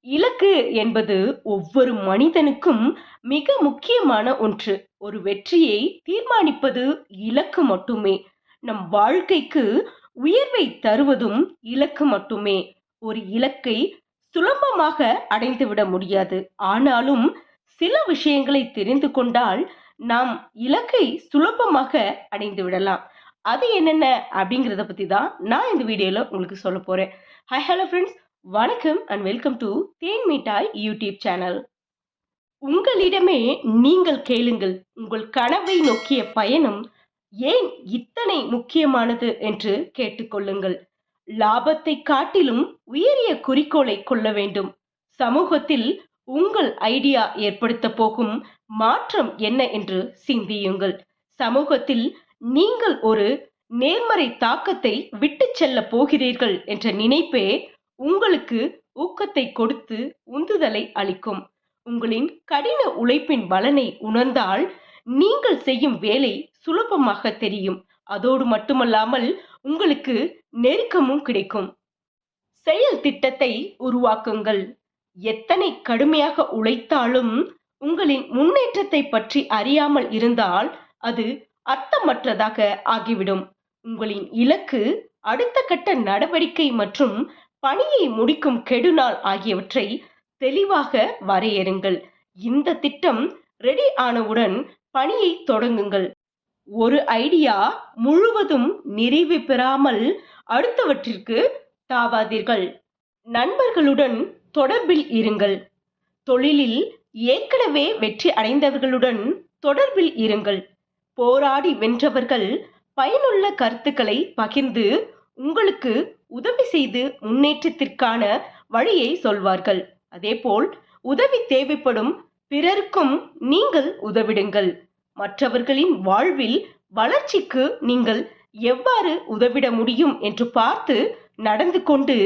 இலக்கு என்பது ஒவ்வொரு மனிதனுக்கும் மிக முக்கியமான ஒன்று. ஒரு வெற்றியை தீர்மானிப்பது இலக்கு மட்டுமே. நம் வாழ்க்கைக்கு உயர்வை தருவதும் இலக்கு மட்டுமே. ஒரு இலக்கை சுலபமாக அடைந்துவிட முடியாது. ஆனாலும் சில விஷயங்களை தெரிந்து கொண்டால் நாம் இலக்கை சுலபமாக அடைந்து விடலாம். அது என்னென்ன அப்படிங்கிறத பத்தி தான் நான் இந்த வீடியோல உங்களுக்கு சொல்ல போறேன். ஹாய் ஹலோ ஃப்ரெண்ட்ஸ், வணக்கம் அண்ட் வெல்கம் டு தேன் மிட்டாய் யூடியூப் சேனல். உங்களிடமே நீங்கள் கேளுங்கள், உங்கள் கனவை நோக்கிய பயணம் ஏன் இத்தனை முக்கியமானது என்று கேட்டுக்கொள்ளுங்கள். லாபத்தை காட்டிலும் உயரிய குறிக்கோளை கொள்ள வேண்டும். சமூகத்தில் உங்கள் ஐடியா ஏற்படுத்த போகும் மாற்றம் என்ன என்று சிந்தியுங்கள். சமூகத்தில் நீங்கள் ஒரு நேர்மறை தாக்கத்தை விட்டு செல்ல போகிறீர்கள் என்ற நினைப்பே உங்களுக்கு ஊக்கத்தை கொடுத்து உந்துதலை அளிக்கும். உங்களின் கடின உழைப்பின் பலனை உணர்ந்தால் நீங்கள் செய்யும் வேலை சுலபமாக தெரியும். அதோடு மட்டுமல்லாமல் உங்களுக்கு நெருக்கமும் கிடைக்கும். செயல் திட்டத்தை உருவாக்குங்கள். எத்தனை கடுமையாக உழைத்தாலும் உங்களின் முன்னேற்றத்தை பற்றி அறியாமல் இருந்தால் அது அர்த்தமற்றதாக ஆகிவிடும். உங்களின் இலக்கு, அடுத்த கட்ட நடவடிக்கை மற்றும் பணியை முடிக்கும் கெடுநாள் ஆகியவற்றை தெளிவாக வரையறுங்கள். இந்த திட்டம் ரெடி ஆனவுடன் பணியை தொடங்குங்கள். ஒரு ஐடியா முழுவதும் நிறைவு பெறாமல் அடுத்தவற்றிற்கு தாவாதீர்கள். நண்பர்களுடன் தொடர்பில் இருங்கள். தொழிலில் ஏற்கனவே வெற்றி அடைந்தவர்களுடன் தொடர்பில் இருங்கள். போராடி வென்றவர்கள் பயனுள்ள கருத்துக்களை பகிர்ந்து உங்களுக்கு உதவி செய்து முன்னேற்றத்திற்கான வழியை சொல்வார்கள். அதேபோல் உதவி தேவைப்படும் பிறருக்கும் நீங்கள் உதவிடுங்கள். மற்றவர்களின் வாழ்வில் வளர்ச்சிக்கு நீங்கள் எவ்வாறு உதவிட முடியும் என்று பார்த்து நடந்து கொண்டு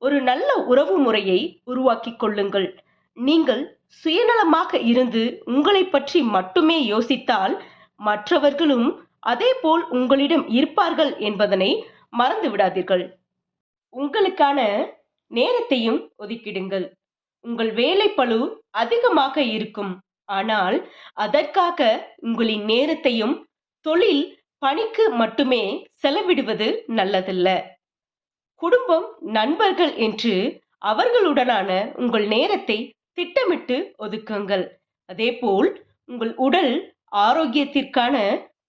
ஒரு நல்ல உறவு முறையை உருவாக்கிக் கொள்ளுங்கள். நீங்கள் சுயநலமாக இருந்து உங்களை பற்றி மட்டுமே யோசித்தால் மற்றவர்களும் அதேபோல் உங்களிடம் இருப்பார்கள் என்பதனை மறந்து விடாதீர்கள். உங்களுக்கான நேரத்தையும் ஒதுக்கிடுங்கள். உங்கள் வேலை பளு அதிகமாக இருக்கும். ஆனால் அதற்காக உங்களின் நேரத்தையும் தொழில் பணிக்கு மட்டுமே செலவிடுவது நல்லதல்ல. குடும்பம், நண்பர்கள் என்று அவர்களுடனான உங்கள் நேரத்தை திட்டமிட்டு ஒதுக்குங்கள். அதேபோல் உங்கள் உடல் ஆரோக்கியத்திற்கான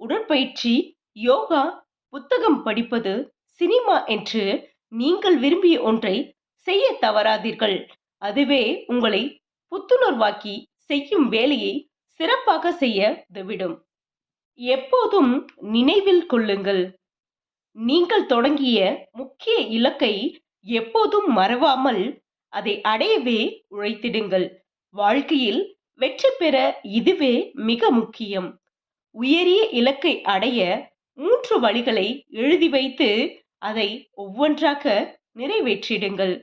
உடற்பயிற்சி, யோகா, புத்தகம் படிப்பது, சினிமா என்று நீங்கள் விரும்பிய ஒன்றை செய்ய தவறாதீர்கள். அதுவே உங்களை புத்துணர்வாக்கி செய்யும் வேலையை சிறப்பாக செய்ய உதவிடும். எப்போதும் நினைவில் கொள்ளுங்கள், நீங்கள் தொடங்கிய முக்கிய இலக்கை எப்போதும் மறவாமல் அதை அடையவே உழைத்திடுங்கள். வாழ்க்கையில் வெற்றி பெற இதுவே மிக முக்கியம். உயரிய இலக்கை அடைய 3 வழிகளை எழுதி வைத்து அதை ஒவ்வொன்றாக நிறைவேற்றிடுங்கள்.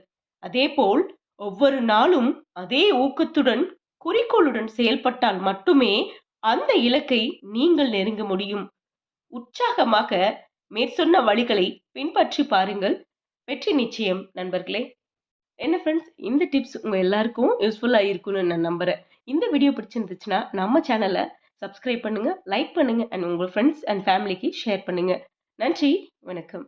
அதேபோல் ஒவ்வொரு நாளும் அதே ஊக்கத்துடன் குறிக்கோளுடன் செயல்பட்டால் மட்டுமே அந்த இலக்கை நீங்கள் நெருங்க முடியும். உற்சாகமாக மேற்சொன்ன வழிகளை பின்பற்றி பாருங்கள். வெற்றி நிச்சயம் நண்பர்களே. என்ன ஃப்ரெண்ட்ஸ், இந்த டிப்ஸ் உங்க எல்லாருக்கும் யூஸ்ஃபுல்லா இருக்கும்னு நான் நம்புறேன். இந்த வீடியோ பிடிச்சிருந்துச்சுன்னா நம்ம சேனலை சப்ஸ்கிரைப் பண்ணுங்க, லைக் பண்ணுங்க அண்ட் உங்க ஃப்ரெண்ட்ஸ் அண்ட் ஃபேமிலிக்கு ஷேர் பண்ணுங்க. நன்றி, வணக்கம்.